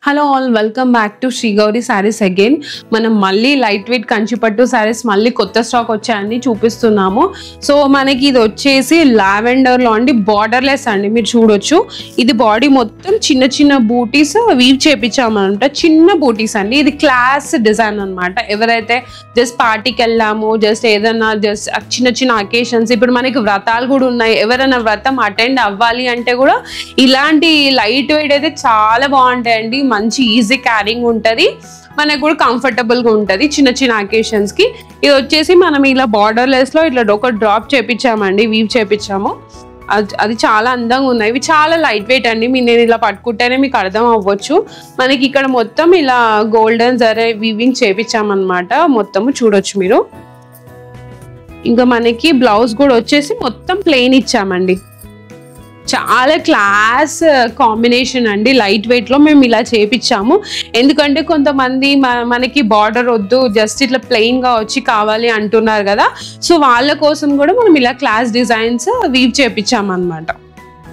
Hello all welcome back to Sri Gowri sarees again. మనం మళ్ళీ light weight కంచిపట్టు సారీస్ మళ్ళీ కొత్త స్టాక్ వచ్చాయని చూపిస్తున్నాము. సో మనకి ఇది వచ్చేసి లావెండర్లో అండి, బార్డర్లెస్ అండి. మీరు చూడొచ్చు, ఇది బాడీ మొత్తం చిన్న చిన్న బూటీస్ వీవ్ చేపించామన్నమాట. చిన్న బూటీస్ అండి, ఇది క్లాస్ డిజైన్ అనమాట. ఎవరైతే జస్ట్ పార్టీకి వెళ్ళాము, జస్ట్ ఏదైనా జస్ట్ చిన్న చిన్న అకేషన్స్, ఇప్పుడు మనకి వ్రతాలు కూడా ఉన్నాయి, ఎవరైనా వ్రతం అటెండ్ అవ్వాలి అంటే కూడా ఇలాంటి లైట్ వెయిట్ అయితే చాలా బాగుంటాయండి. మంచి ఈజీ క్యారింగ్ ఉంటుంది, మనకు కూడా కంఫర్టబుల్ గా ఉంటుంది చిన్న చిన్న అకేషన్స్ కి. ఇది వచ్చేసి మనం ఇలా బార్డర్లెస్ లో ఇట్లా ఒక డ్రాప్ చేపించామండి, వీవ్ చేపించాము. అది చాలా అందంగా ఉన్నాయి. ఇవి చాలా లైట్ వెయిట్ అండి. నేను ఇలా పట్టుకుంటేనే మీకు అర్థం అవ్వచ్చు. మనకి ఇక్కడ మొత్తం ఇలా గోల్డెన్ జరీ వీవింగ్ చేపించామన్నమాట. మొత్తము చూడొచ్చు మీరు. ఇంకా మనకి బ్లౌజ్ కూడా వచ్చేసి మొత్తం ప్లెయిన్ ఇచ్చామండి. చాలా క్లాస్ కాంబినేషన్ అండి. లైట్ వెయిట్ లో మేము ఇలా చేపించాము. ఎందుకంటే కొంతమంది మనకి బార్డర్ వద్దు, జస్ట్ ఇట్లా ప్లెయిన్ గా వచ్చి కావాలి అంటున్నారు కదా. సో వాళ్ళ కోసం కూడా మనం ఇలా క్లాస్ డిజైన్స్ వీవ్ చేపించాము అన్నమాట.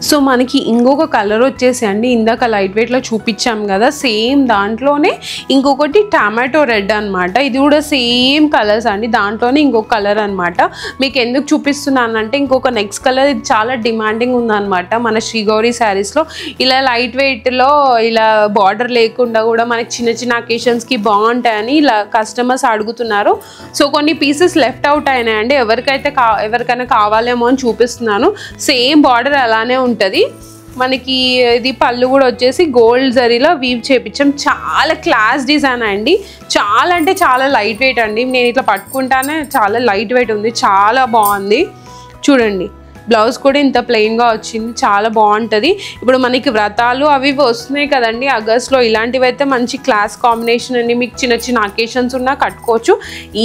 సో మనకి ఇంకొక కలర్ వచ్చేసి అండి, ఇందాక లైట్ వెయిట్ లో చూపించాం కదా, సేమ్ దాంట్లోనే ఇంకొకటి టమాటో రెడ్ అనమాట. ఇది కూడా సేమ్ కలర్స్ అండి, దాంట్లోనే ఇంకొక కలర్ అనమాట. మీకు ఎందుకు చూపిస్తున్నానంటే ఇంకొక నెక్స్ట్ కలర్ ఇది చాలా డిమాండింగ్ ఉందన్నమాట మన శ్రీ గౌరీ శారీస్ లో. ఇలా లైట్ వెయిట్ లో ఇలా బార్డర్ లేకుండా కూడా మనకి చిన్న చిన్న అకేషన్స్ కి బాగుంటాయని ఇలా కస్టమర్స్ అడుగుతున్నారు. సో కొన్ని పీసెస్ లెఫ్ట్ అవుట్ అయినాయండి. ఎవరికైనా కావాలేమో అని చూపిస్తున్నాను. సేమ్ బార్డర్ అలానే ఉంటది. మనకి ఇది పళ్ళు కూడా వచ్చేసి గోల్డ్ జరీలో వీవ్ చేపించాం. చాలా క్లాస్ డిజైన్ అండి. చాలా అంటే చాలా లైట్ వెయిట్ అండి. నేను ఇట్లా పట్టుకుంటానే చాలా లైట్ వెయిట్ ఉంది, చాలా బాగుంది. చూడండి, బ్లౌజ్ కూడా ఇంత ప్లెయిన్గా వచ్చింది, చాలా బాగుంటుంది. ఇప్పుడు మనకి వ్రతాలు అవి వస్తున్నాయి కదండి ఆగస్ట్లో, ఇలాంటివి అయితే మంచి క్లాస్ కాంబినేషన్ అండి. మీకు చిన్న చిన్న అకేషన్స్ ఉన్నా కట్టుకోవచ్చు.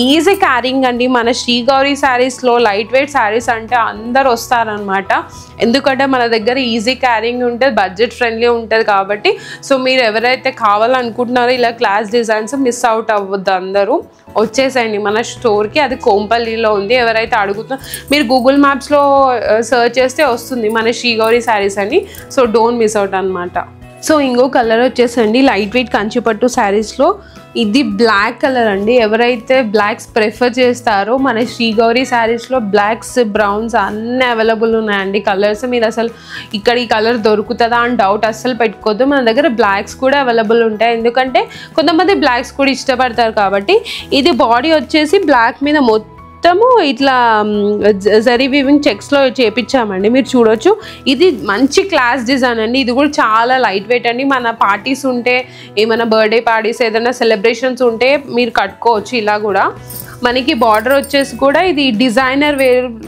ఈజీ క్యారింగ్ అండి. మన శ్రీ గౌరీ శారీస్లో లైట్ వెయిట్ శారీస్ అంటే అందరు వస్తారనమాట. ఎందుకంటే మన దగ్గర ఈజీ క్యారింగ్ ఉంటుంది, బడ్జెట్ ఫ్రెండ్లీ ఉంటుంది కాబట్టి. సో మీరు ఎవరైతే కావాలనుకుంటున్నారో ఇలా క్లాస్ డిజైన్స్ మిస్ అవుట్ అవ్వద్దు, అందరూ వచ్చేసండి మన స్టోర్కి. అది కోంపల్లిలో ఉంది. ఎవరైతే అడుగుతున్నారో మీరు గూగుల్ మ్యాప్స్లో సర్చ్ చేస్తే వస్తుంది మన శ్రీ గౌరీ శారీస్ అని. సో డోంట్ మిస్ అవుట్ అనమాట. సో ఇంకో కలర్ వచ్చేసండి లైట్ వెయిట్ కంచిపట్టు శారీస్లో ఇది బ్లాక్ కలర్ అండి. ఎవరైతే బ్లాక్స్ ప్రిఫర్ చేస్తారో మన శ్రీ గౌరీ శారీస్లో బ్లాక్స్, బ్రౌన్స్ అన్నీ అవైలబుల్ ఉన్నాయండి కలర్స్. మీరు అసలు ఇక్కడ ఈ కలర్ దొరుకుతుందా అని డౌట్ అస్సలు పెట్టుకోవద్దు. మన దగ్గర బ్లాక్స్ కూడా అవైలబుల్ ఉంటాయి, ఎందుకంటే కొంతమంది బ్లాక్స్ కూడా ఇష్టపడతారు కాబట్టి. ఇది బాడీ వచ్చేసి బ్లాక్ మీద మొత్తము ఇట్లా జరీ వీవింగ్ చెక్స్లో చేపించామండి. మీరు చూడొచ్చు, ఇది మంచి క్లాస్ డిజైన్ అండి. ఇది కూడా చాలా లైట్ వెయిట్ అండి. మన పార్టీస్ ఉంటే, ఏమైనా బర్త్డే పార్టీస్, ఏదైనా సెలబ్రేషన్స్ ఉంటే మీరు కట్టుకోవచ్చు. ఇలా కూడా మనకి బార్డర్ వచ్చేసి కూడా ఇది డిజైనర్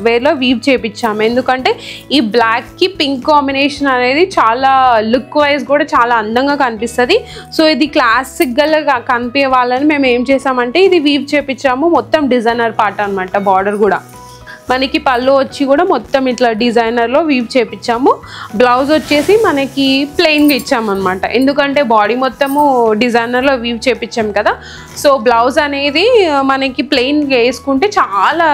వేర్లో వీవ్ చేపించాము. ఎందుకంటే ఈ బ్లాక్కి పింక్ కాంబినేషన్ అనేది చాలా లుక్ వైజ్ కూడా చాలా అందంగా కనిపిస్తుంది. సో ఇది క్లాసిక్గా కనిపించే వాళ్ళని మేము ఏం చేసామంటే ఇది వీవ్ చేపించాము. మొత్తం డిజైనర్ పార్ట్ అనమాట. బార్డర్ కూడా మనకి పళ్ళు వచ్చి కూడా మొత్తం ఇట్లా డిజైనర్లో వీవ్ చేపించాము. బ్లౌజ్ వచ్చేసి మనకి ప్లెయిన్గా ఇచ్చామన్నమాట. ఎందుకంటే బాడీ మొత్తము డిజైనర్లో వీవ్ చేపించాం కదా. సో బ్లౌజ్ అనేది మనకి ప్లెయిన్గా వేసుకుంటే చాలా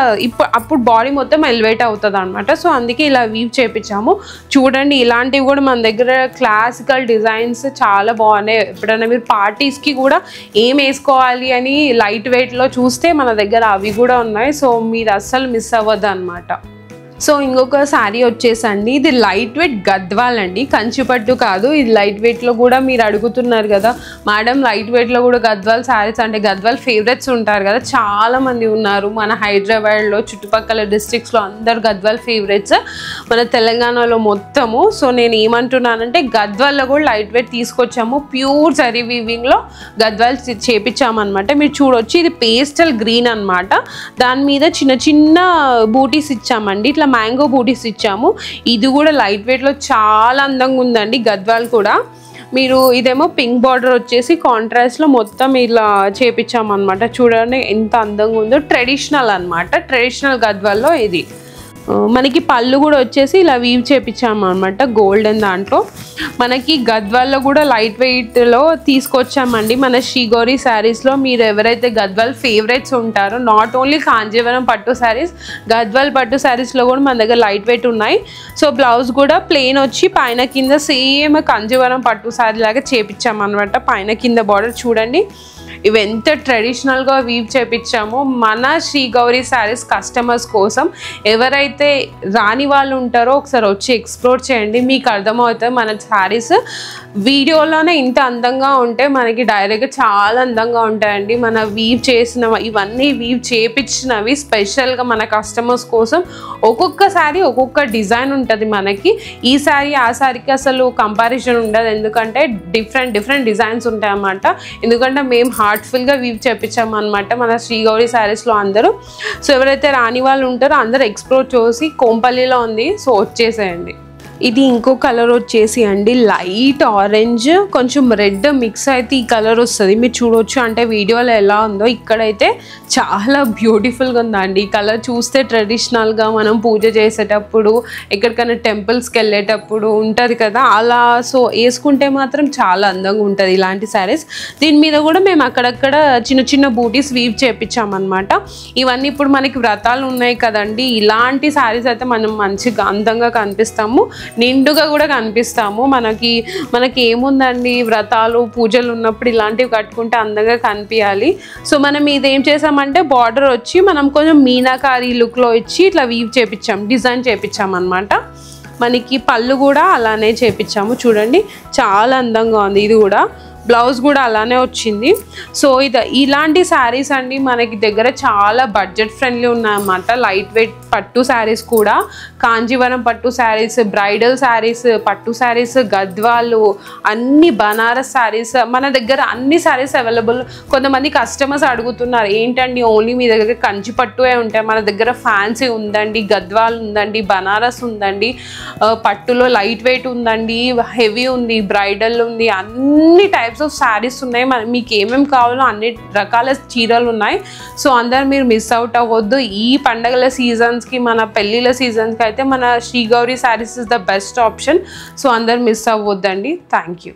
అప్పుడు బాడీ మొత్తం ఎలివేట్ అవుతుంది అనమాట. సో అందుకే ఇలా వీవ్ చేపించాము. చూడండి, ఇలాంటివి కూడా మన దగ్గర క్లాసికల్ డిజైన్స్ చాలా బాగున్నాయి. ఎప్పుడైనా మీరు పార్టీస్కి కూడా ఏం వేసుకోవాలి అని లైట్ వెయిట్లో చూస్తే మన దగ్గర అవి కూడా ఉన్నాయి. సో మీరు అస్సలు మిస్ అవ్వద్దు అన్నమాట. సో ఇంకొక శారీ వచ్చేసండి, ఇది లైట్ వెయిట్ గద్వాల్ అండి, కంచిపట్టు కాదు. ఇది లైట్ వెయిట్లో కూడా మీరు అడుగుతున్నారు కదా, మేడం లైట్ వెయిట్లో కూడా గద్వాల్ శారీస్ అంటే గద్వాల్ ఫేవరెట్స్ ఉంటారు కదా, చాలా మంది ఉన్నారు మన హైదరాబాద్లో, చుట్టుపక్కల డిస్ట్రిక్ట్స్లో అందరు గద్వాల్ ఫేవరెట్స్ మన తెలంగాణలో మొత్తము. సో నేను ఏమంటున్నానంటే గద్వాల్లో కూడా లైట్ వెయిట్ తీసుకొచ్చాము. ప్యూర్ జరీ వీవింగ్లో గద్వాల్ చేపించామన్నమాట. మీరు చూడొచ్చు, ఇది పేస్టల్ గ్రీన్ అనమాట. దాని మీద చిన్న చిన్న బూటీస్ ఇచ్చామండి, ఇట్లా మ్యాంగో బూటీస్ ఇచ్చాము. ఇది కూడా లైట్ వెయిట్లో చాలా అందంగా ఉందండి గద్వాల్ కూడా. మీరు ఇదేమో పింక్ బార్డర్ వచ్చేసి కాంట్రాస్ట్లో మొత్తం ఇలా చేపించామన్నమాట. చూడండి ఎంత అందంగా ఉందో. ట్రెడిషనల్ అనమాట, ట్రెడిషనల్ గద్వాల్లో ఇది. మనకి పళ్ళు కూడా వచ్చేసి ఇలా వీవ్ చేపించాము అనమాట గోల్డెన్ దాంట్లో. మనకి గద్వాల్లో కూడా లైట్ వెయిట్లో తీసుకొచ్చామండి మన శ్రీగౌరి శారీస్లో. మీరు ఎవరైతే గద్వాల్ ఫేవరెట్స్ ఉంటారో, నాట్ ఓన్లీ కాంజీవరం పట్టు శారీస్, గద్వాల్ పట్టు శారీస్లో కూడా మన దగ్గర లైట్ వెయిట్ ఉన్నాయి. సో బ్లౌజ్ కూడా ప్లెయిన్ వచ్చి పైన కింద సేమ్ కాంజీవరం పట్టు శారీ లాగా చేపించామన్నమాట. పైన కింద బార్డర్ చూడండి, ఇవి ఎంత ట్రెడిషనల్గా వీవ్ చేపించామో మన శ్రీగౌరి శారీస్ కస్టమర్స్ కోసం. ఎవరైతే రాని వాళ్ళు ఉంటారో ఒకసారి వచ్చి ఎక్స్ప్లోర్ చేయండి, మీకు అర్థమవుతుంది. మన శారీస్ వీడియోలోనే ఇంత అందంగా ఉంటే మనకి డైరెక్ట్గా చాలా అందంగా ఉంటాయండి. మన వీవ్ చేసిన ఇవన్నీ వీవ్ చేపించినవి స్పెషల్గా మన కస్టమర్స్ కోసం. ఒక్కొక్క శారీ ఒక్కొక్క డిజైన్ ఉంటుంది మనకి. ఈ శారీ ఆ శారీకి అసలు కంపారిజన్ ఉండదు, ఎందుకంటే డిఫరెంట్ డిజైన్స్ ఉంటాయి అన్నమాట. ఎందుకంటే మేము హార్ట్ఫుల్గా వీవ్ చేపించాము అనమాట మన శ్రీగౌరి శారీస్లో అందరూ. సో ఎవరైతే రాని వాళ్ళు ఉంటారో అందరూ ఎక్స్ప్లోర్ చేసి, కోంపల్లిలో ఉంది, సో వచ్చేసేయండి. ఇది ఇంకో కలర్ వచ్చేసి అండి లైట్ ఆరెంజ్ కొంచెం రెడ్ మిక్స్ అయితే ఈ కలర్ వస్తుంది. మీరు చూడొచ్చు, అంటే వీడియోలో ఎలా ఉందో ఇక్కడైతే చాలా బ్యూటిఫుల్గా ఉందండి. ఈ కలర్ చూస్తే ట్రెడిషనల్గా మనం పూజ చేసేటప్పుడు, ఎక్కడికైనా టెంపుల్స్కి వెళ్ళేటప్పుడు ఉంటుంది కదా, అలా. సో వేసుకుంటే మాత్రం చాలా అందంగా ఉంటుంది ఇలాంటి శారీస్. దీని మీద కూడా మేము అక్కడక్కడ చిన్న బూటీస్ వీవ్ చేపించామన్నమాట. ఇవన్నీ ఇప్పుడు మనకి వ్రతాలు ఉన్నాయి కదండి, ఇలాంటి శారీస్ అయితే మనం మంచిగా అందంగా కనిపిస్తాము, నిండుగా కూడా కనిపిస్తాము. మనకి ఏముందండి, వ్రతాలు పూజలు ఉన్నప్పుడు ఇలాంటివి కట్టుకుంటే అందంగా కనిపించాలి. సో మనం ఇదేం చేసామంటే బార్డర్ వచ్చి మనం కొంచెం మీనాకారి లుక్లో ఇచ్చి ఇట్లా వీవ్ చేపించాం, డిజైన్ చేపించాం అనమాట. మనకి పళ్ళు కూడా అలానే చేపించాము చూడండి, చాలా అందంగా ఉంది. ఇది కూడా బ్లౌజ్ కూడా అలానే వచ్చింది. సో ఇలాంటి శారీస్ అండి మనకి దగ్గర చాలా బడ్జెట్ ఫ్రెండ్లీ ఉన్నాయన్నమాట. లైట్ వెయిట్ పట్టు శారీస్ కూడా, కాంజీవరం పట్టు శారీస్, బ్రైడల్ శారీస్, పట్టు శారీస్, గద్వాలు, అన్ని బనారస్ శారీస్ మన దగ్గర అన్ని శారీస్ అవైలబుల్. కొంతమంది కస్టమర్స్ అడుగుతున్నారు, ఏంటండి ఓన్లీ మీ దగ్గర కంచి పట్టువే ఉంటాయి? మన దగ్గర ఫ్యాన్సీ ఉందండి, గద్వాల్ ఉందండి, బనారస్ ఉందండి, పట్టులో లైట్ వెయిట్ ఉందండి, హెవీ ఉంది, బ్రైడల్ ఉంది, అన్ని టైప్స్ ఆఫ్ శారీస్ ఉన్నాయి. మీకు ఏమేమి కావాలో అన్ని రకాల చీరలు ఉన్నాయి. సో అందరు మీరు మిస్ అవుట్ అవ్వద్దు. ఈ పండగల సీజన్స్కి, మన పెళ్ళిళ్ళ సీజన్స్కి అయితే మన Srigowri sarees is the best option. So అందరు మిస్ అవ్వద్దండి. Thank you.